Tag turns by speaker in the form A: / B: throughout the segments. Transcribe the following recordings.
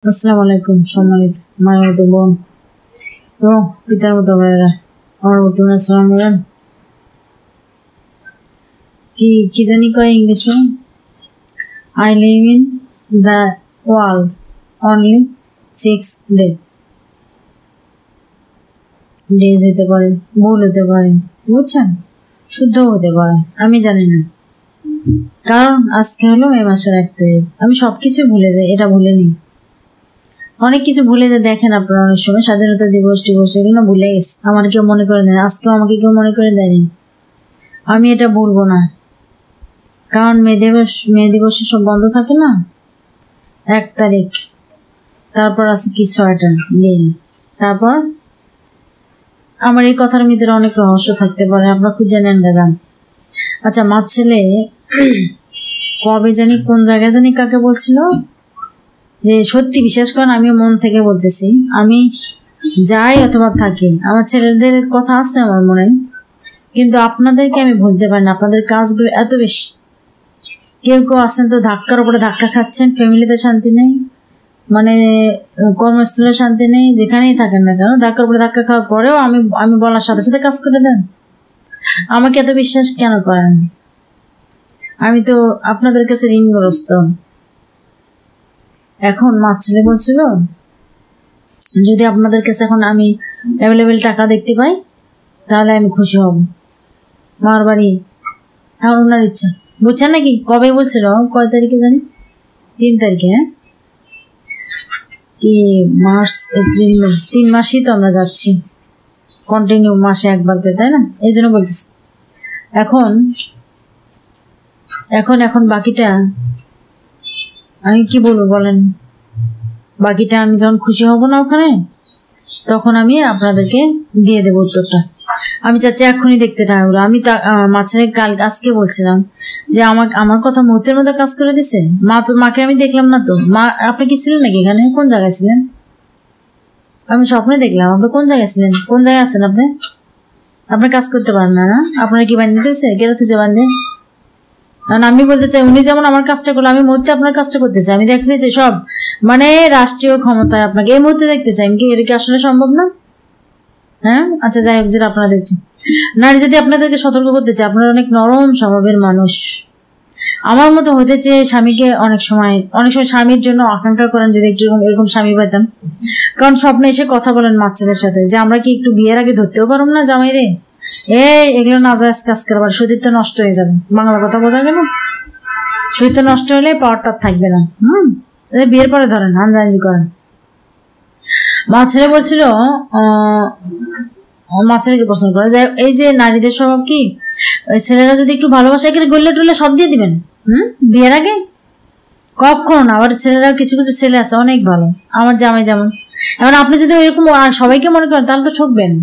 A: আসসালামু আলাইকুম সম্মানিত মায়ের বোন এবং পিতার মতো ভাইয়েরা, আমার মতো আসসালাম বলেন। কি জানি কয় ইংলিশে, I live in the world only 6 days হতে পারে, ভুল হতে পারে, বুঝছেন, শুদ্ধ হতে পারে, আমি জানি না। কারণ আজকে হলো মে মাসের 1 তারিখ। আমি সবকিছু ভুলে যাই, এটা ভুলিনি। অনেক কিছু ভুলে যায়, দেখেন আপনারা অনেক সময় স্বাধীনতা দিবস এগুলো না ভুলে গেছে। আমার কেউ মনে করে দেয়, আজকেও আমাকে কেউ মনে করে দেয়নি। আমি এটা বলবো না, কারণ মে দিবসে সব বন্ধ থাকে না 1 তারিখ, তারপর আছে কি 6টা দিন। তারপর আমার এই কথার ভিতরে অনেক রহস্য থাকতে পারে, আপনারা খুঁজে নেন দাদান। আচ্ছা, মার ছেলে কবে জানি কোন জায়গায় জানি কাকে বলছিল যে সত্যি বিশ্বাস করেন, আমিও মন থেকে বলতেছি, আমি যাই অথবা থাকি, আমার ছেলেদের কথা আসছে আমার মনে, কিন্তু আপনাদেরকে আমি বলতে পারি না। আপনাদের কাজগুলো এত বেশি, কেউ আছেন তো ধাক্কার উপরে ধাক্কা খাচ্ছেন, ফ্যামিলিতে শান্তি নেই, মানে কর্মস্থলে শান্তি নেই, যেখানেই থাকেন না কেন ধাক্কার উপরে ধাক্কা খাওয়ার পরেও আমি বলার সাথে সাথে কাজ করে দেন। আমাকে এত বিশ্বাস কেন করেন? আমি তো আপনাদের কাছে ঋণগ্রস্ত। এখন মা ছেলে বলছিল যদি আপনাদের কাছে এখন আমি অ্যাভেলেবেল টাকা দেখতে পাই তাহলে আমি খুশি হব। মার বাড়ি এখন ওনার ইচ্ছা, বুঝছেন নাকি? কবে বলছিল? কয় তারিখে জানি? 3 তারিখে। হ্যাঁ, কি মার্চ, এপ্রিল, মে, 3 মাসই তো আমরা যাচ্ছি কন্টিনিউ, মাসে একবার করে, তাই না? এই জন্য বলতেছি। এখন বাকিটা আমি কি বলবো বলেন? বাকিটা আমি যখন খুশি হব না ওখানে, তখন আমি আপনাদেরকে দিয়ে দেবো উত্তরটা। আমি চাচ্ছি এক্ষুনি দেখতে টাকাগুলো। আমি মাঝখানে আজকে বলছিলাম যে আমার কথা মুহূর্তের মধ্যে কাজ করে দিছে। মাকে আমি দেখলাম না তো। মা, আপনি কি ছিলেন নাকি এখানে? কোন জায়গায় ছিলেন? আমি স্বপ্নে দেখলাম। আপনি কোন জায়গায় ছিলেন? কোন জায়গায় আছেন আপনি? আপনি কাজ করতে পারেন না? আপনার কি বান্ধে দিয়েছে? কেন তুই বান্ধে? কারণ আমি বলতে চাই, উনি যেমন আমার কাজটা করলো, আমি মুহূর্তে আপনার কাজটা করতে চাই। আমি দেখতে চাই সব, মানে রাষ্ট্রীয় ক্ষমতায় আপনাকে এই মুহূর্তে দেখতে চাই। এটা কি আসলে সম্ভব না? হ্যাঁ, আচ্ছা যাই হোক, যেটা আপনারা দেখছেন। নারী যদি আপনাদেরকে সতর্ক করতে চাই, আপনারা অনেক নরম স্বভাবের মানুষ, আমার মতো হতে চেয়ে স্বামীকে অনেক সময় স্বামীর জন্য আকাঙ্ক্ষা করেন যদি একটু এরকম স্বামী পাইতাম। কারণ স্বপ্নে এসে কথা বলেন বাচ্চাদের সাথে যে আমরা কি একটু বিয়ের আগে ধরতেও পারব না জামাই রে, এগুলো নাজায়েজ কাজ করবার, সতীত্ব নষ্ট হয়ে যাবে। বাংলা কথা বোঝা গেল? সতীত্ব নষ্ট হলে পাওয়ারটা থাকবে না। বিয়ের পরে ধরেন হানজাহানজি করেন। মা ছেলে বলছিল, মা ছেলেকে প্রশ্ন করে যে এই যে নারীদের স্বভাব কি, ছেলেরা যদি একটু ভালোবাসা এখানে গড়লে টুলে সব দিয়ে দিবেন বিয়ের আগে? কখন? আবার ছেলেরা কিছু কিছু ছেলে আছে অনেক ভালো, আমার জামাই যেমন। এখন আপনি যদি এরকম সবাইকে মনে করেন তাহলে তো ঠকবেন।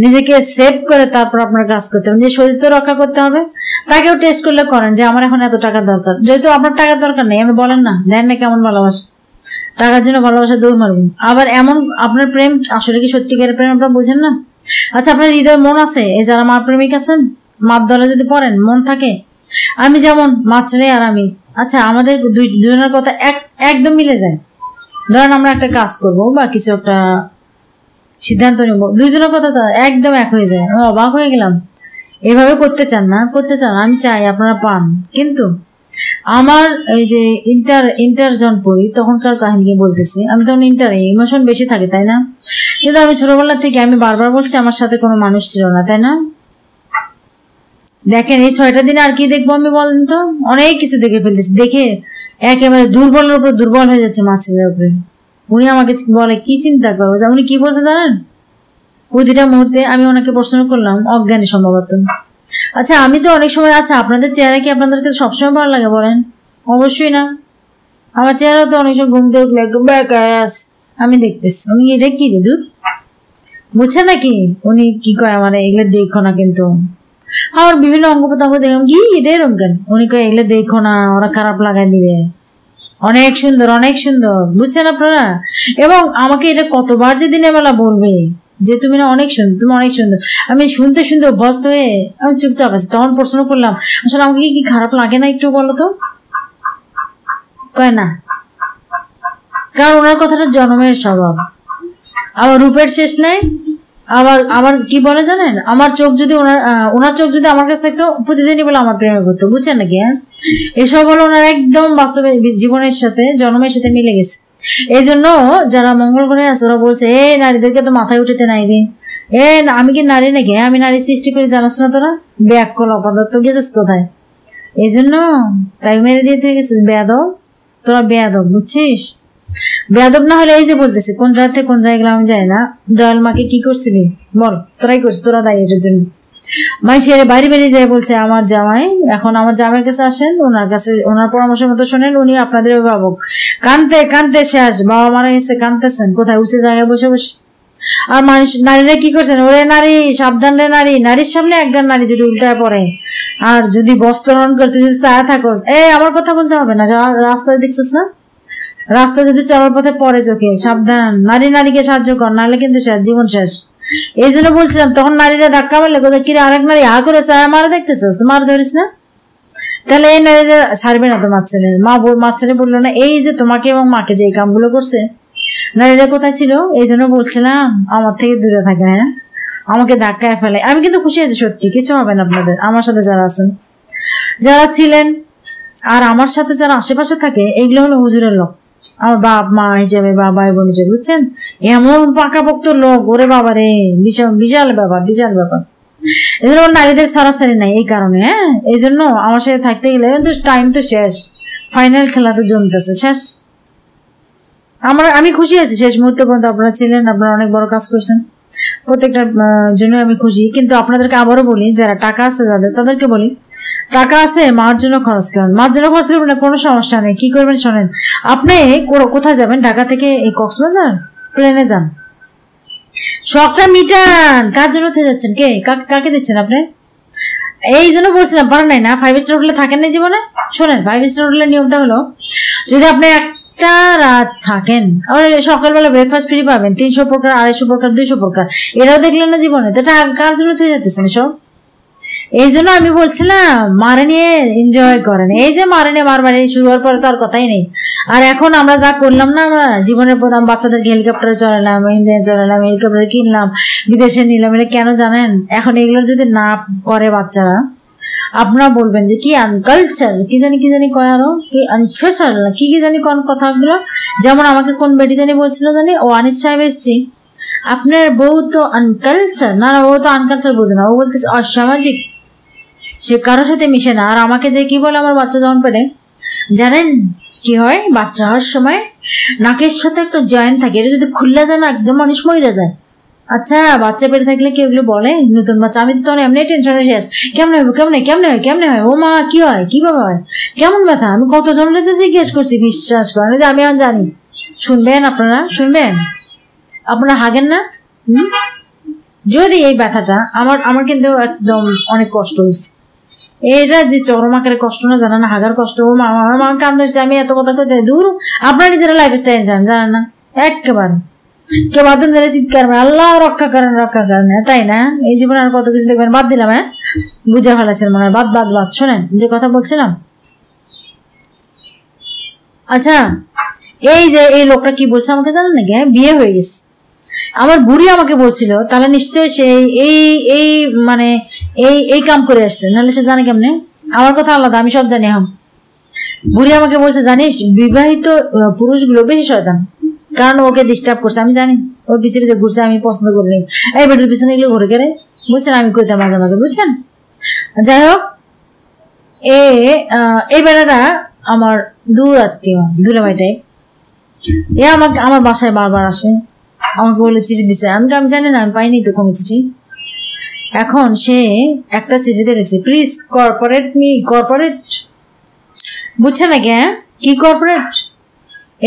A: নিজেকে সেভ করে তারপর আপনার কাজ করতে হবে, নিজের শরীর তো রক্ষা করতে হবে। তাকেও টেস্ট করলে করেন যে আমার এখন এত টাকা দরকার, যেহেতু আপনার টাকার দরকার নেই, আপনি বলেন না, দেন না কেমন ভালোবাসা, টাকার জন্য ভালোবাসা দৌড় মারবেন। আবার এমন আপনার প্রেম আসলে কি সত্যিকারের প্রেম আপনারা বুঝেন না? আচ্ছা, আপনার হৃদয়ে মন আছে, এই যারা মার প্রেমিক আছেন, মার দলে যদি পড়েন, মন থাকে। আমি যেমন মা ছেলে আর আমি, আচ্ছা আমাদের দুজনের কথা একদম মিলে যায়। ধরেন আমরা একটা কাজ করব বা কিছু একটা সিদ্ধান্ত নেব, দুইজনের কথা তো একদম এক হয়ে যায়। আমি অবাক হয়ে গেলাম। এভাবে করতে চান না? আমি চাই আপনারা পান। কিন্তু আমার এই যে ইন্টার জন পড়ি তখনকার কাহিনী বলতেছি, আমি তখন ইন্টারে ইমোশন বেশি থাকে, তাই না? কিন্তু আমি ছোটবেলা থেকে আমি বারবার বলছি আমার সাথে কোনো মানুষ ছিল না, তাই না? দেখেন এই 6টা দিনে আর কি দেখবো আমি, বলেন তো? অনেক কিছু দেখে ফেলতেছি, দেখে একেবারে দুর্বলের উপর দুর্বল হয়ে যাচ্ছে মা ছেলের উপরে। উনি আমাকে বলে কি চিন্তা করবো, উনি কি বলছে জানেন? প্রতিটা মুহূর্তে আমি ওনাকে প্রশ্ন করলাম, অজ্ঞানী সম্ভবত। আচ্ছা, আমি তো অনেক সময়, আচ্ছা আপনাদের চেহারা কি আপনাদেরকে সবসময় ভালো লাগে বলেন? অবশ্যই না। আমার চেহারা তো অনেক সময় ঘুমতে উঠলে একটু ব্যাকাস আমি দেখতেছি, উনি এটা কি রে দুধ, বুঝছেন নাকি? উনি কি কয় আমার, এগুলো দেখো না, কিন্তু আমার বিভিন্ন অঙ্গ প্রত্যঙ্গ দেখলাম কি এটা এরকম কেন, উনি কয় এগুলো দেখো না, ওরা খারাপ লাগাই দিবে। অনেক সুন্দর, অনেক সুন্দর, বুঝছেন আপনারা? এবং আমাকে এটা কতবার যে দিনের বেলা বলবে যে তুমি না অনেক সুন্দর, তুমি অনেক সুন্দর। আমি শুনতে শুনতে অভ্যস্ত হয়ে আমি চুপচাপ আছি। তখন প্রশ্ন করলাম, আসলে আমাকে কি খারাপ লাগে না একটু বলো তো? কয় না। কারণ ওনার কথাটা জনমের স্বভাব। আমার রূপের শেষ নেই। আবার কি বলে জানেন, আমার চোখ যদি ওনার চোখ যদি আমার কাছে থাকতো প্রতিদিনই বলে আমার প্রেমে করতো, বুঝছেন নাকি? হ্যাঁ, এসব হলো ওনার একদম বাস্তবে জীবনের সাথে জন্মের সাথে মিলে গেছে। এই জন্য যারা মঙ্গল গ্রহে আছে ওরা বলছে এই নারীদেরকে তো মাথায় উঠিতে নাই রে, আমি কি নারী নাকি? আমি নারী সৃষ্টি করে জানাস না তোরা? ব্যাক কল অপদার্থ গেছিস কোথায়? এই জন্য চাই মেরে দিয়ে তুই গেছিস বেয়াদব, তোরা বেয়াদব, বুঝছিস? বেয়াদব না হলে এই যে বলতেছি কোন জায়গা থেকে কোন জায়গায় আমি যাই না, দয়াল মাকে কি করছিলি বল? তোরাই করছিস, তোরা দায়ী এটার জন্য। মাইসের বাইরে বেরিয়ে যায় বলছে আমার জামাই, এখন আমার জামাইয়ের কাছে আসেন, ওনার কাছে ওনার পরামর্শ মতো শোনেন, উনি আপনাদের অভিভাবক। কানতে কানতে শেষ, বাবা মারা গেছে, কানতেছেন কোথায়? উঁচু জায়গায় বসে বসে। আর মানুষ নারীরা কি করছেন, ওরে নারী সাবধান রে নারী, নারীর সামনে একজন নারী যদি উল্টায় পড়ে আর যদি বস্ত্রহরণ করে তুই যদি চায় থাকোস, আমার কথা বলতে হবে না, রাস্তায় দেখছিস না, রাস্তা যদি চলার পথে পরে চোখে, সাবধান, নারীকে সাহায্য কর, নাহলে কিন্তু শেষ, জীবন শেষ। এই জন্য বলছিলাম তখন নারীরা ধাক্কা মারলে কোথায় কিরে আরেক নারী করে চায় মারা দেখতেছিস, মার ধরিস না, তাহলে এই নারীরা ছাড়বে না তো। মা ছেলে বললো না এই যে তোমাকে এবং মাকে যে এই কামগুলো করছে, নারীরা কোথায় ছিল? এই জন্য বলছিলাম আমার থেকে দূরে থাকে। হ্যাঁ, আমাকে ধাক্কায় ফেলে। আমি কিন্তু খুশি আছি, সত্যি কিছু হবে না আপনাদের, আমার সাথে যারা আছেন, যারা ছিলেন আর আমার সাথে যারা আশেপাশে থাকে, এগুলো হলো হুজুরের লোক, আমার বাপ মা হিসেবে বা ভাই বোন হিসেবে, বুঝছেন? এমন পাকাপোক্ত লোক, ওরে বাবা রে, বিশাল বিশাল ব্যাপার, বিশাল ব্যাপার। এই জন্য নারীদের ছাড়াছাড়ি নাই এই কারণে। হ্যাঁ, এই জন্য আমার সাথে থাকতে গেলে টাইম তো শেষ, ফাইনাল খেলা তো জমতেছে, শেষ। আমি খুশি আছি শেষ মুহূর্তে পর্যন্ত আপনারা ছিলেন, আপনারা অনেক বড় কাজ করছেন, প্রত্যেকটার জন্য আমি খুশি। কিন্তু আপনাদেরকে আবারও বলি, যারা টাকা আছে তাদেরকে বলি, টাকা আছে মার জন্য খরচ করেন, মার জন্য খরচ করবেন না, কোনো সমস্যা নেই। কি করবেন শোনেন, আপনি কোথায় যাবেন? ঢাকা থেকে এই কক্সবাজার প্লেনে যান, শখটা মিটান। কার জন্য যাচ্ছেন? কাকে দিচ্ছেন আপনি? এই জন্য বলছিলাম পারেন নাই না 5 স্টার হোটেলে থাকেন না জীবনে। শোনেন, 5 স্টার হোটেলের নিয়মটা হলো, যদি আপনি একটা রাত থাকেন, সকালবেলা ব্রেকফাস্ট ফ্রি পাবেন, 300 প্রকার, 250 প্রকার, 200 প্রকার, এটাও দেখলেন না জীবনে, তো কার জন্য থেকে যাচ্ছেন সব? এই জন্য আমি বলছিলাম মারে নিয়ে এনজয় করেন। এই যে মার বাড়ি শুরু হওয়ার পরে তো আর কথাই নেই। আর এখন আমরা যা করলাম না, আমরা জীবনের প্রথম বাচ্চাদেরকে হেলিকপ্টারে চড়ালাম, ইন্ডিয়ান চড়ালাম, হেলিকপ্টারে কিনলাম, বিদেশে নিলাম, এটা কেন জানেন? এখন এগুলো যদি না করে বাচ্চারা, আপনারা বলবেন যে কি আনকালচার, কি জানি কয়, আরো কি আনসোশাল, কি জানি কোন কথাগুলো। যেমন আমাকে কোন বেটি জানি বলছিল জানি, ও আনিস সাহেবের স্ত্রী, আপনার বউ তো আনকালচার। না, ও তো আনকালচার বোঝে না, ও বলতেছে অসামাজিক, সে কারোর সাথে মিশে না। আর আমাকে যে কি বলে, আমার বাচ্চা যখন পেটে, জানেন কি হয়? বাচ্চা হওয়ার সময় নাকের সাথে একটা জয়েন্ট থাকে, এটা যদি খুললে যায় না একদম মানুষ মরে যায়। আচ্ছা, বাচ্চা পেটে থাকলে কি ওগুলো বলে? নতুন বাচ্চা, আমি তো তখন এমনি টেনশনে শেষ, কেমনে হয় ও মা, কি হয়, কিভাবে হয়, কেমন ব্যথা। আমি কতজনের যে জিজ্ঞেস করছি, বিশ্বাস করেন যে আমি এখন জানি। শুনবেন আপনারা, আপনারা হাগেন না? যদি এই ব্যথাটা আমার কিন্তু একদম অনেক কষ্ট হয়েছে, এটা যে চরম আকারে কষ্ট না, জানা না, হাগার কষ্ট। আমার মা কান ধরছে, আমি এত কথা কই দূর। আপনার নিজেরা লাইফ স্টাইল জানেন না একেবারে, কেউ বাথরুম ধরে চিৎকার করে আল্লাহ রক্ষা করেন, তাই না? এই জীবনে আর কত কিছু দেখবেন, বাদ দিলাম। হ্যাঁ, বুঝে ফেলেছেন মনে হয়, বাদ। শোনেন যে কথা বলছিলাম, আচ্ছা এই যে এই লোকটা কি বলছে আমাকে জানেন নাকি? বিয়ে হয়ে গেছে। আমার বুড়ি আমাকে বলছিল তাহলে নিশ্চয় সে এই মানে এই কাম করে আসছে, নাহলে সে জানে কেমনে? আমার কথা আলাদা, আমি সব জানি। বুড়ি আমাকে বলছে জানিস, বিবাহিত পুরুষগুলো বেশি শয়তান, কারণ ওকে ডিস্টার্ব করছে। আমি জানি ওর পিছিয়ে পিছিয়ে ঘুরছে, আমি পছন্দ করিনি। এই বেটির পিছনে এগুলো ঘুরে গেলে, বুঝছেন? আমি কইতাম মাঝে মাঝে, বুঝছেন? যাই হোক, এই বেলাটা আমার দূর আত্মীয়, দুলাভাইটাই, আমার বাসায় বারবার আসে, আমাকে বলে চিঠি দিছে। আমি জানি না, আমি পাইনি তো কোনো চিঠি। এখন সে একটা চিঠিতে লিখছে, প্লিজ কর্পোরেট, বুঝছেন নাকি? হ্যাঁ, কি কর্পোরেট?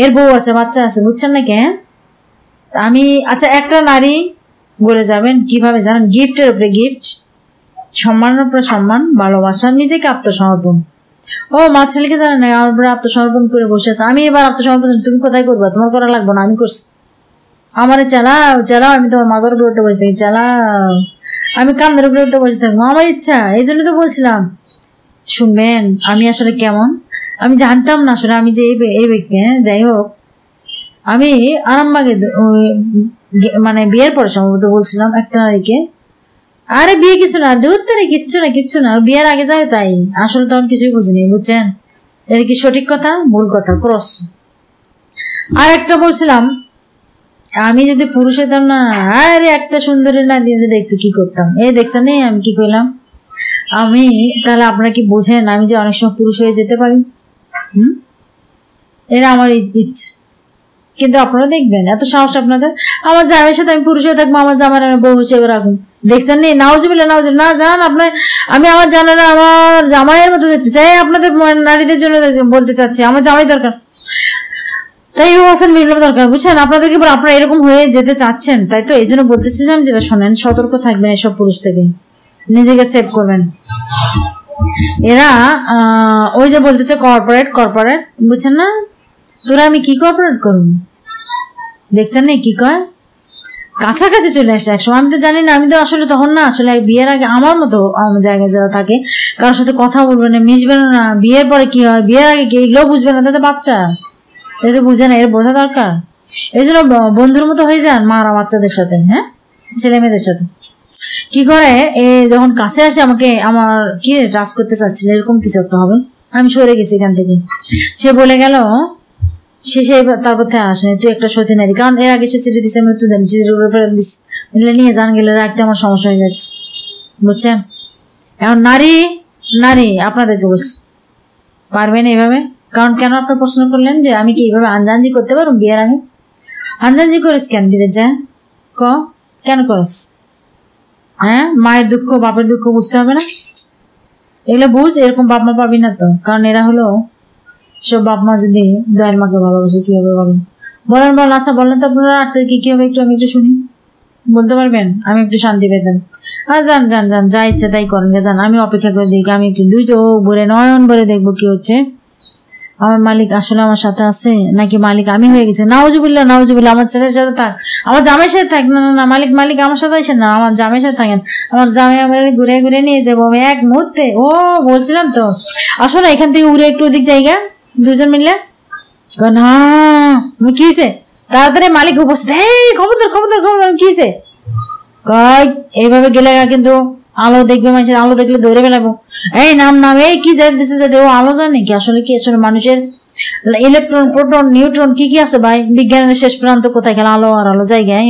A: এর বউ আছে, বাচ্চা আছে, বুঝছেন নাকি? হ্যাঁ, আমি আচ্ছা একটা নারী বলে যাবেন কিভাবে জানেন? গিফটের উপরে গিফট, সম্মানের উপরে সম্মান, ভালোবাসা, নিজেকে আত্মসমর্পণ। ও মা ছেলেকে জানে না, আমার উপরে আত্মসমর্পণ করে বসে আছে। আমি এবার আত্মসমর্পণ, তুমি কোথায় করবা? তোমার করা লাগবো না, আমি করছি। আমারে চালাও, আমি তোমার মাথার উপরে উঠে বসে থাকি, চালাও, আমি কান্দের উপরে উঠে বসে থাকবো, আমার ইচ্ছা। এই জন্য তো বলছিলাম, শুনবেন আমি আসলে কেমন, আমি জানতাম না আসলে আমি যে এই ব্যক্তি। যাই হোক, আমি আরামবাগে মানে বিয়ের পরে সম্ভবত বলছিলাম একটা নারীকে, আরে বিয়ে কিছু না, দূর তারে কিচ্ছু না, বিয়ের আগে যাবে তাই, আসলে তখন কিছুই বুঝিনি, বুঝছেন? এটা কি সঠিক কথা ভুল কথা ক্রস। আর একটা বলছিলাম, আমি যদি পুরুষ হইতাম না, আরে একটা সুন্দরী নারী দেখতে কি করতাম, এই দেখছেন আমি কি করলাম। আমি তাহলে আপনারা কি বোঝেন আমি যে অনেক সময় পুরুষ হয়ে যেতে পারি? এটা আমার ইচ্ছা, কিন্তু আপনারা দেখবেন এত সাহস আপনাদের। আমার জামাইয়ের সাথে আমি পুরুষ হয়ে থাকবো, আমার জামার আমি বউ হিসেবে রাখুন, দেখছেন নি? নাউজুবিল্লাহ না জান আপনার, আমি আমার জানারা আমার জামাইয়ের মতো দেখতে চাই, আপনাদের নারীদের জন্য বলতে চাচ্ছি আমার জামাই দরকার, তাই হাসান মিলন দরকার, বুঝছেন? আপনাদেরকে আপনারা এরকম হয়ে যেতে চাচ্ছেন, তাই তো এই জন্য বলতে চাচ্ছিলাম যেটা শোনেন, সতর্ক থাকবেন এসব পুরুষ থেকে, নিজেকে সেভ করবেন। এরা ওই যে বলতেছে কর্পোরেট, বুঝছেন না? তোরা আমি কি কর্পোরেট করুন, দেখছেন না কি কয়, কাছাকাছি চলে আসে একসময়। আমি তো জানি না, আমি তো আসলে তখন না, আসলে বিয়ের আগে আমার মতো জায়গায় যারা থাকে কারোর সাথে কথা বলবে না, মিশবে না, বিয়ের পরে কি হয়, বিয়ের আগে কি এগুলোও বুঝবে না, তাদের বাচ্চা তাই তো বুঝে না, এর বোঝা দরকার। এই জন্য বন্ধুর মতো হয়ে যান মারা বাচ্চাদের সাথে, হ্যাঁ ছেলে মেয়েদের সাথে। কি করে এ যখন কাছে আসে আমাকে, আমার কি টাচ করতে চাচ্ছিল এরকম কিছু একটা হবে, আমি সরে গেছি এখান থেকে, সে বলে গেল, সে তারপর থেকে আসেনি, তুই একটা সতী নারী, কারণ এর আগে সে চিঠি দিচ্ছে মৃত্যু দেন, ফেরত দিস নিয়ে যান, গেলে রাখতে আমার সমস্যা হয়ে যাচ্ছে, বুঝছেন? এখন নারী আপনাদেরকে বলছি, পারবেন এইভাবে? কারণ কেন আপনার প্রশ্ন করলেন যে আমি কি এইভাবে আনজানজি করতে পারবো বিয়ের আগে? আনজানজি করিস কেন বিদেশ যায়, কেন করিস? হ্যাঁ, মায়ের দুঃখ বাপের দুঃখ বুঝতে হবে না? এগুলো বুঝ, এরকম বাপ মা পাবি না তো, কারণ এরা হলো সব বাপ মা যদি দয়াল মাকে ভালোবাসে কি হবে বলেন? বলেন আচ্ছা বলেন তো আপনারা কি হবে, আমি একটু শুনি, বলতে পারবেন? আমি একটু শান্তি পেতাম। আর যান যা ইচ্ছে তাই করেন, যান, আমি অপেক্ষা করে দেখি, আমি একটু দুই চোখ ভরে নয়ন ভরে দেখবো কি হচ্ছে, আমার মালিক আসলে আমার সাথে আছে নাকি মালিক আমি হয়ে গেছে। নাউজুবিল্লাহ, আমার ছেলের সাথে থাক, আমার জামাইয়ের সাথে থাক, না মালিক আমার সাথে আসেন না, আমার জামাইয়ের সাথে থাকেন, আমার জামাই আমার ঘুরে নিয়ে যাবো আমি এক মুহূর্তে। ও বলছিলাম তো, আসো না এখান থেকে উড়ে একটু ওদিক জায়গা, দুজন মিললে না, কি হয়েছে? তাড়াতাড়ি মালিক উপস্থিত, এই খবরদার কি হয়েছে? এইভাবে গেলে কিন্তু আলো দেখবে, মানুষের আলো দেখলে ধরে ফেলাবো, এই নাম এই কি যেতে ও আলো জানে কি আসলে, কি আসলে মানুষের ইলেকট্রন প্রোটন নিউট্রন কি আছে ভাই, বিজ্ঞানের শেষ প্রান্ত কোথায়, খেলা আলো আর আলো জায়গায়,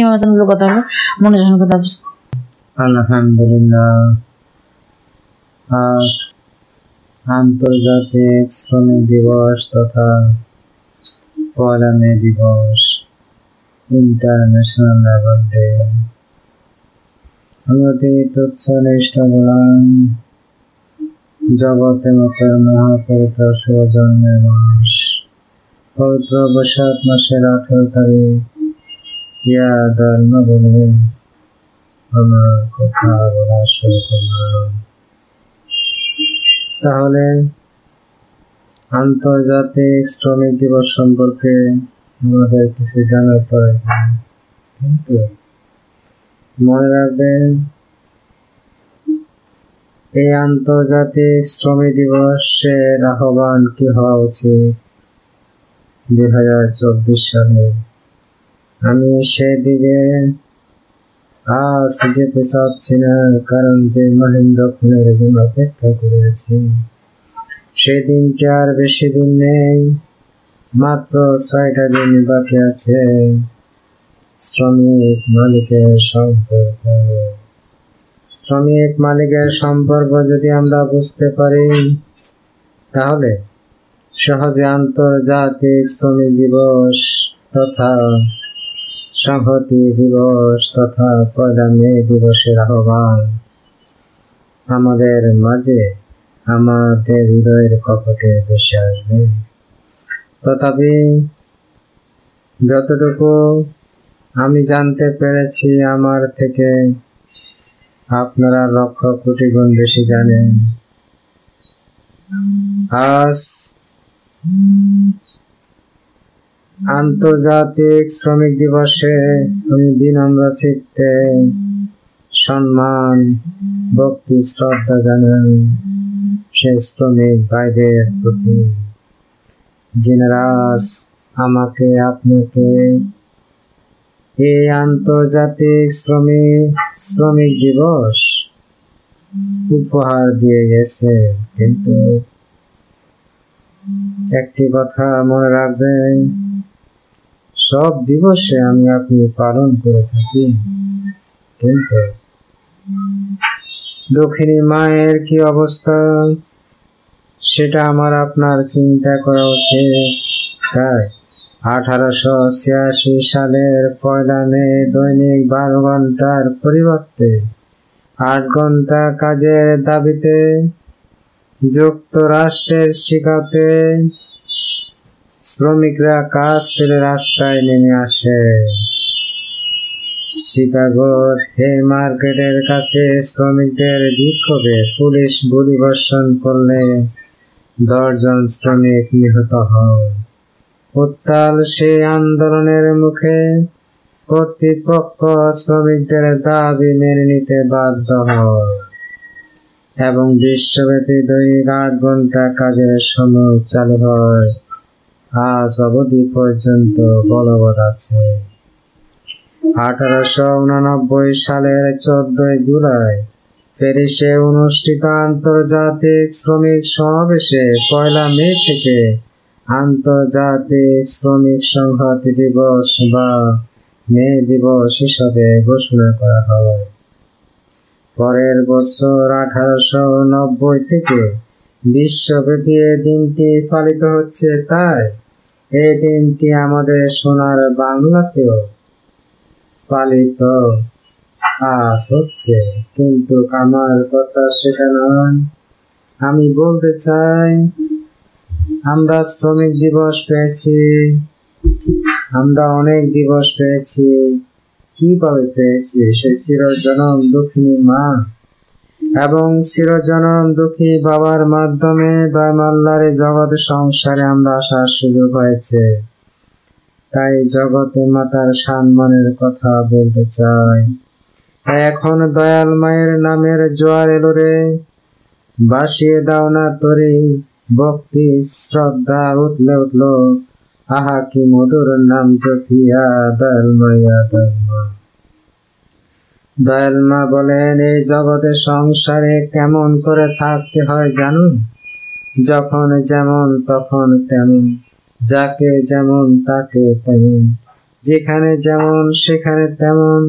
A: কথা হলো মনোযোগ কথা।
B: আলহামদুলিল্লাহ, আজ আন্তর্জাতিক শ্রমিক দিবস তথা 1 মে দিবস, ইন্টারন্যাশনাল লেবার ডে। আমাদের তুচ্ছনিষ্ঠ গোলাম জগতে মতের মহাপবিত্র সুজন্মের মাস, পবিত্র বৈশাখ মাসের 18 তারিখ, ইয়াদাল নবমী, আমার কথা বলা শুরু করলাম। তাহলে আন্তর্জাতিক শ্রমিক দিবস সম্পর্কে আমাদের কিছু জানার প্রয়োজন, কিন্তু মনে রাখবেন এই আন্তর্জাতিক শ্রমিক দিবসের আহ্বান কি হওয়া উচিত 2024 সালে। আমি সেদিকে আজ যেতে চাচ্ছি না, কারণ যে মহেন্দ্র খুনের জন্য অপেক্ষা করে আছি, সেই দিনটা আর বেশি দিন নেই, মাত্র 6টা দিন বাকি আছে। শ্রমিক মালিকের সম্পর্ক যদি আমরা বুঝতে পারি, তাহলে সহজে আন্তর্জাতিক শ্রমিক দিবস তথা সংহতি দিবস তথা 1 মে দিবসের আহ্বান আমাদের মাঝে, আমাদের হৃদয়ের কপটে ভেসে আসবে। তথাপি যতটুকু আমি জানতে পেরেছি, আমার থেকে আপনারা লক্ষ কোটি গুণ বেশি জানেন। আজ আন্তর্জাতিক শ্রমিক দিবসে আমি বিনম্র চিত্তে সম্মান, ভক্তি, শ্রদ্ধা জানাই সেই শ্রমিক ভাইদের প্রতি, যিনারা আমাকে আপনাকে এই আন্তর্জাতিক শ্রমিক দিবস উপহার দিয়ে গেছে, কিন্তু একটি কথা মনে রাখবেন, সব দিবসে আমি আপনি পালন করে থাকি, কিন্তু দক্ষিণী মায়ের কি অবস্থা সেটা আমার আপনার চিন্তা করা উচিত। তাই 1886 সালের 1 মে দৈনিক 12 ঘন্টার পরিবর্তে 8 ঘন্টা কাজের দাবিতে যুক্তরাষ্ট্রের শিকাগোতে শ্রমিকরা কাজ ফেলে রাস্তায় নেমে আসে। শিকাগোর হে মার্কেটের কাছে শ্রমিকদের বিক্ষোভে পুলিশ গুলিবর্ষণ করলে 10 জন শ্রমিক নিহত হয়। উত্তাল সেই আন্দোলনের মুখে কর্তৃপক্ষ শ্রমিকদের দাবি মেনে নিতে বাধ্য হয় এবং বিশ্বব্যাপী দৈনিক 8 ঘন্টা কাজের সময় চালু হয়, আজ অবধি পর্যন্ত বলবৎ আছে। 1889 সালের 14 জুলাই প্যারিসে অনুষ্ঠিত আন্তর্জাতিক শ্রমিক সমাবেশে 1 মে থেকে আন্তর্জাতিক শ্রমিক সংহতি দিবস বা মে দিবস হিসাবে ঘোষণা করা হয়। পরের বছর 1890 থেকে বিশ্বব্যাপী এই দিনটি পালিত হচ্ছে। তাই এই দিনটি আমাদের সোনার বাংলাতেও পালিত আজ হচ্ছে, কিন্তু আমার কথা সেটা নয়। আমি বলতে চাই, আমরা শ্রমিক দিবস পেয়েছি, আমরা অনেক দিবস পেয়েছি। কিভাবে পেয়েছি? সে চিরজনম দুঃখিনী মা এবং চিরজনম দুঃখী বাবার মাধ্যমে দয়াময় জগৎ সংসারে আমরা আসার সুযোগ হয়েছে। তাই জগতে মাতার সম্মানের কথা বলতে চাই। এখন দয়াল মায়ের নামের জোয়ার এলো রে, বাসিয়ে দাও না তরি, ভক্তি শ্রদ্ধা উঠলে উঠল, আহা কি মধুর নাম জপিয়া দয়াল মাইয়া দয়াল মা। দয়াল মা বলেন, এই জগতে সংসারে কেমন করে থাকতে হয় জানুন? যখন যেমন তখন তেমন, যাকে যেমন তাকে তেমন, যেখানে যেমন সেখানে তেমন।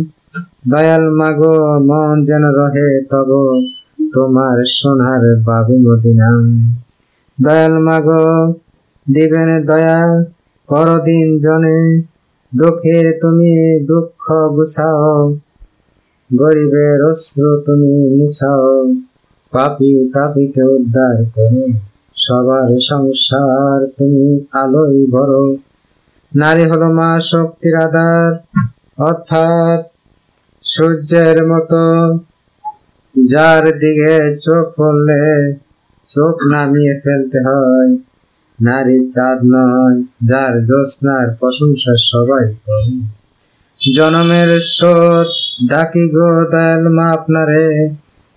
B: দয়াল মাগো মন যেন রহে তব তোমার সোনার বাবি মদিনায়। দয়াল মাগো দিবেন দয়া করদিন জনে, দুঃখের তুমি দুঃখ গুছাও, গরিবের অশ্রু তুমি মুছাও, পাপী তাপীকে উদ্ধার করো, সবার সংসার তুমি আলোয় ভরো। নারী হলো মা শক্তির আধার, অর্থাৎ সূর্যের মতো, যার দিকে চোখ পড়লে চোখ নামিয়ে ফেলতে হয়। নারী চাঁদ নয়, যার জ্যোৎস্নার প্রশংসা সবাই করে। জনমের স্রোত ডাকি গো দয়াল মা আপনারে,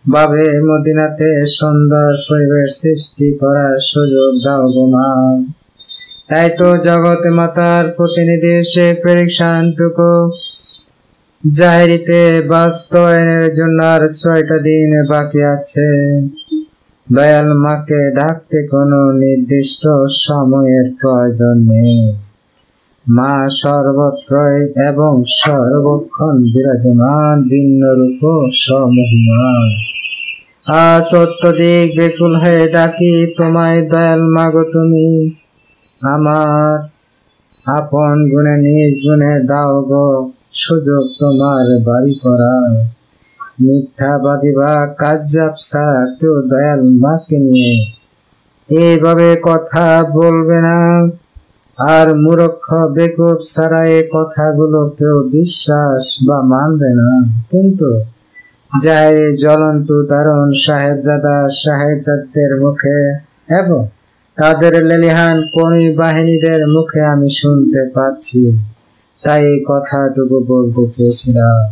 B: বাবে মদিনাতে সুন্দর পরিবেশ সৃষ্টি করার সুযোগ দাও গো মা। তাই তো জগতে মাতার প্রতিনিধি এসে পেরেশানটুকু জাহেরিতে বাস্তবায়নের জন্য আর 6টা দিন বাকি আছে। দয়াল মাকে ডাকতে কোনো নির্দিষ্ট সময়ের প্রয়োজন নেই। মা সর্বত্রই এবং সর্বক্ষণ বিরাজমান, ভিন্ন রূপ সমহিমা। আজ অত্যধিক বেকুল হয়ে ডাকি তোমায় দয়াল মাগো, তুমি আমার আপন গুণে নিজ গুণে দাও গো সুযোগ তোমার বাড়ি করা। মিথ্যাবাদী বা কাজ্জাব ছাড়া কেউ দয়াল মাকে নিয়ে এইভাবে কথা বলবে না, আর মূর্খ বেকুব ছাড়া এই কথাগুলো কেউ বিশ্বাস বা মানবে না। কিন্তু যাই জ্বলন্ত উদাহরণ সাহেবজাদের মুখে এবং তাদের লেলিহান কর্মী বাহিনীদের মুখে আমি শুনতে পাচ্ছি, তাই এই কথাটুকু বলতে চেয়েছিলাম।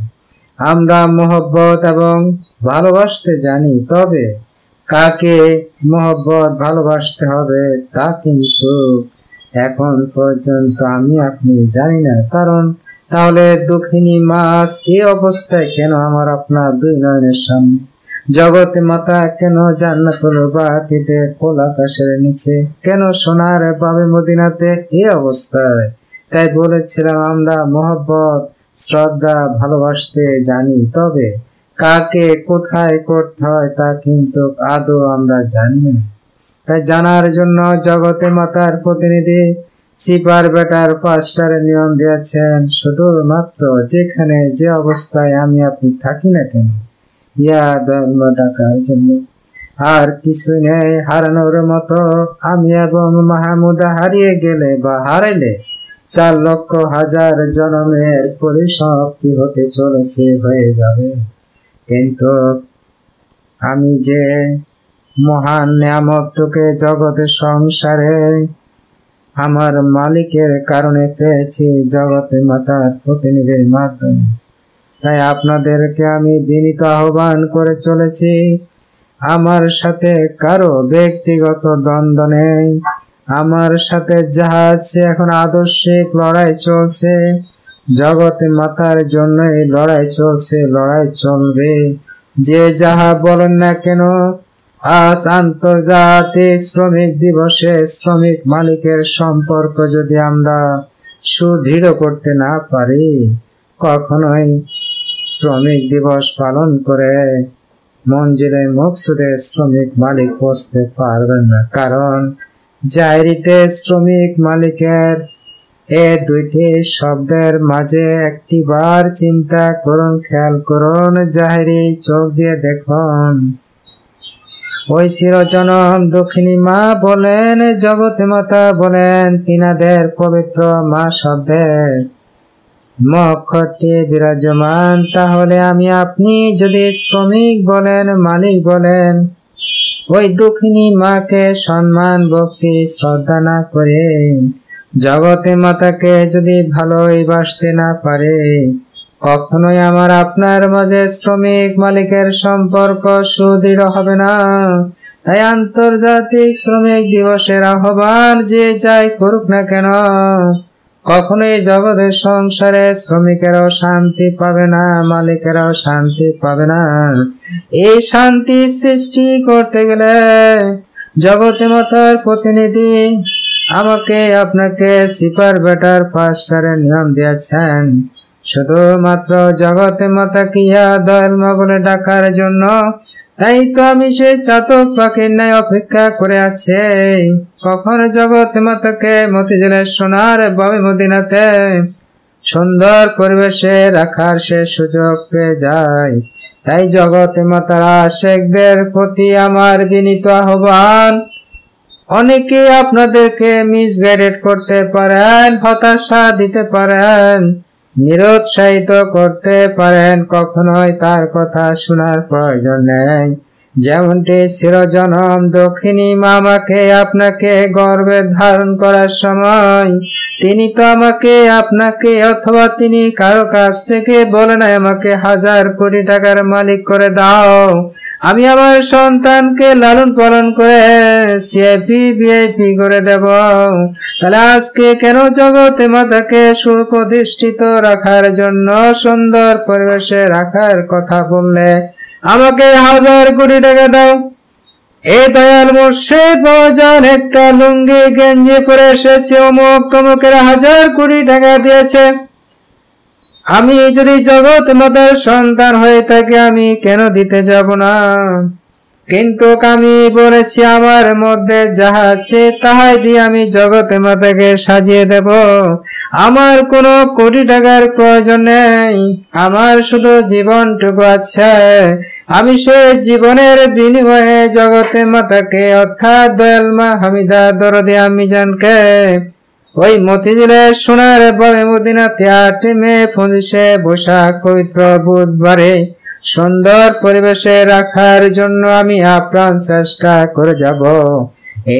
B: আমরা মহব্বত এবং ভালোবাসতে জানি, তবে কাকে মহব্বত ভালোবাসতে হবে তা কিন্তু এখন পর্যন্ত আমি আপনি জানি না। কারণ তাহলে দক্ষিণী মাছ এই অবস্থায় কেন আমার আপনার দুই নয়নের সামনে? জগতে মাতা কেন জান্নাতুল বাকিতে খোল আকাশের নিচে? কেন সোনার বাবে মদিনাতে এই অবস্থায়? তাই বলেছিলাম আমরা মহব্বত শ্রদ্ধা ভালোবাসতে জানি, তবে কাকে কোথায় করতে হয় তা কিন্তু আদৌ আমরা জানি না। তাই জানার জন্য জগতে মাতার প্রতিনিধি সিপার বেটার পাঁচটার নিয়ম দিয়েছেন, শুধুমাত্র যেখানে যে অবস্থায় আমি আপনি থাকি না কেন, ইয়া ধর্ম ডাকার জন্য। আর কিছু নেই হারানোর মতো। আমি এবং মাহমুদা হারিয়ে গেলে বা হারাইলে 4 লক্ষ হাজার জন্মের পরিসমাপ্তি হতে চলেছে, হয়ে যাবে। কিন্তু আমি যে মহান নিয়ামতকে জগতের সংসারে আমার মালিকের কারণে পেয়েছি, জগতে মাতার প্রতিনিধির মাধ্যমে। তাই আপনাদেরকে আমি বিনীত আহ্বান করে চলেছি, আমার সাথে কারো ব্যক্তিগত দ্বন্দ্ব নেই। আমার সাথে যাহা আছে এখন আদর্শিক লড়াই চলছে, জগতে মাতার জন্য এই লড়াই চলছে, লড়াই চলবে। যে যাহা বলেন না কেন, আজ আন্তর্জাতিক শ্রমিক দিবসে শ্রমিক মালিকের সম্পর্ক যদি আমরা সুদৃঢ় করতে না পারি, কখনোই শ্রমিক দিবস পালন করে মঞ্জিলে মকসুদে শ্রমিক মালিক পৌঁছতে পারবেন না। কারণ জাহেরিতে শ্রমিক মালিকের এ দুইটি শব্দের মাঝে একটি বার চিন্তা করুন, খেয়াল করুন, জাহেরি চোখ দিয়ে দেখুন। ওই চিরজনম দক্ষিণী মা বলেন, জগতে মাতা বলেন, তিনাদের পবিত্র মা শব্দের মক্ষরটি বিরাজমান। তাহলে আমি আপনি যদি শ্রমিক বলেন, মালিক বলেন, ওই দক্ষিণী মাকে সম্মান ভক্তি শ্রদ্ধা না করে জগতে মাতাকে যদি ভালোই বাসতে না পারে, কখনোই আমার আপনার মাঝে শ্রমিক মালিকের সম্পর্ক সুদৃঢ় হবে না। তাই আন্তর্জাতিক শ্রমিক দিবসের আহ্বান যে যাই করুক না কেন, কখনোই জগতের সংসারে শ্রমিকেরাও শান্তি পাবে না, মালিকেরাও শান্তি পাবে না। এই শান্তি সৃষ্টি করতে গেলে জগতে মাতার প্রতিনিধি আমাকে আপনাকে সিপার বেটার পাঁচটারের নিয়ম দিয়েছেন, শুধুমাত্র জগতে মাতাকে ইয়া দয়াল মা বলে ডাকার জন্য। তাই তো আমি সে চাতক পাখির ন্যায় অপেক্ষা করে আছি, কখন জগতে মাতাকে মতিঝিলের সোনার বাবে মদিনাতে সুন্দর পরিবেশে রাখার সে সুযোগ পেয়ে যায়। তাই জগতে মাতার আশেকদের প্রতি আমার বিনীত আহ্বান, অনেকে আপনাদেরকে মিসগাইডেড করতে পারেন, হতাশা দিতে পারেন, নিরুৎসাহিত করতে পারেন, কখনোই তার কথা শোনার প্রয়োজন নেই। যেমনটি চিরজনম দক্ষিণী মা আমাকে আপনাকে গর্বে ধারণ করার সময় তিনি তো আমাকে আপনাকে অথবা তিনি কারো কাছ থেকে বলে নাই আমাকে 1000 কোটি টাকার মালিক করে দাও, আমি আমার সন্তানকে লালন পালন করে সিআইপি ভিআইপি করে দেব। তাহলে আজকে কেন জগতে মাতাকে সুপ্রতিষ্ঠিত রাখার জন্য সুন্দর পরিবেশে রাখার কথা বললে আমাকে 1000 কোটি টাকা দাও? এই দয়াল মুর্শিদ বাবাজান একটা লুঙ্গি গেঞ্জি পরে এসেছে, অমুক তমুকের 1000 কোটি টাকা দিয়েছে। আমি যদি জগৎ মাতার সন্তান হয়ে থাকি আমি কেন দিতে যাব না? কিন্তু আমি বলেছি আমার মধ্যে যাহা আছে তাহাই দিয়ে আমি জগতে মাতাকে সাজিয়ে দেব। আমার কোনো কোটি টাকার প্রয়োজন নেই, আমার শুধু জীবনটুকু আছে। আমি সে জীবনের বিনিময়ে জগতে মাতাকে অর্থাৎ দয়াল মা হামিদা দরদি আম্মিজানকে ওই মতিঝিলের সোনার বাবে মদিনাতে 8 মে 25শে বৈশাখ পবিত্র বুধবারে সুন্দর পরিবেশে রাখার জন্য আমি আপ্রাণ চেষ্টা করে যাব।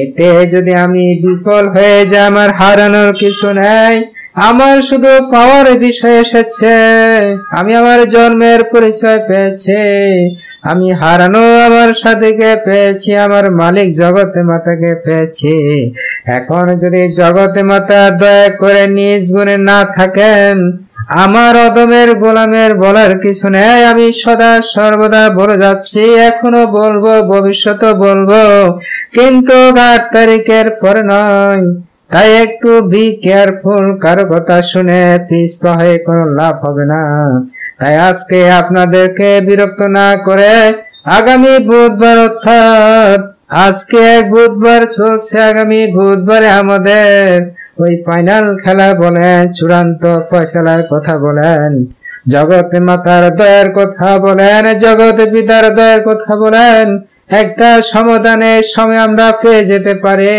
B: এতে যদি আমি বিফল হয়ে যাই আমার হারানোর কিছু নেই, আমার শুধু পাওয়ার বিষয় এসেছে, আমি আমার জন্মের পরিচয় পেয়েছি, আমি হারানো আমার সাথীকে পেয়েছি, আমার মালিক জগতে মাতাকে পেয়েছি। এখন যদি জগতে মাতা দয়া করে নিজ গুণে না থাকেন, আমার অদমের গোলামের বলার কিছু নেই। আমি সদা সর্বদা বলে যাচ্ছি, এখনো বলবো, ভবিষ্যতে বলবো, কিন্তু 8 তারিখের পরে নয়। তাই একটু বি কেয়ারফুল, কারো কথা শুনে পিছপা হয়ে কোনো লাভ হবে না। তাই আজকে আপনাদেরকে বিরক্ত না করে আগামী বুধবার, অর্থাৎ আজকে এক বুধবার চলছে, আগামী বুধবারে আমাদের ওই ফাইনাল খেলা বলেন, চূড়ান্ত ফয়সালার কথা বলেন, জগতে মাতার দয়ার কথা বলেন, জগতে পিতার দয়ার কথা বলেন, একটা সমাধানের সময় আমরা পেয়ে যেতে পারি।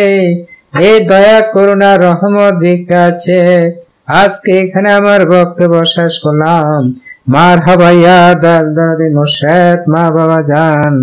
B: এই দয়া করুণা রহমত ভিক্ষা আছে। আজকে এখানে আমার বক্তব্য শেষ করলাম। মারহাবা ইয়া দাদি মোর্শেদ, মা বাবা জান।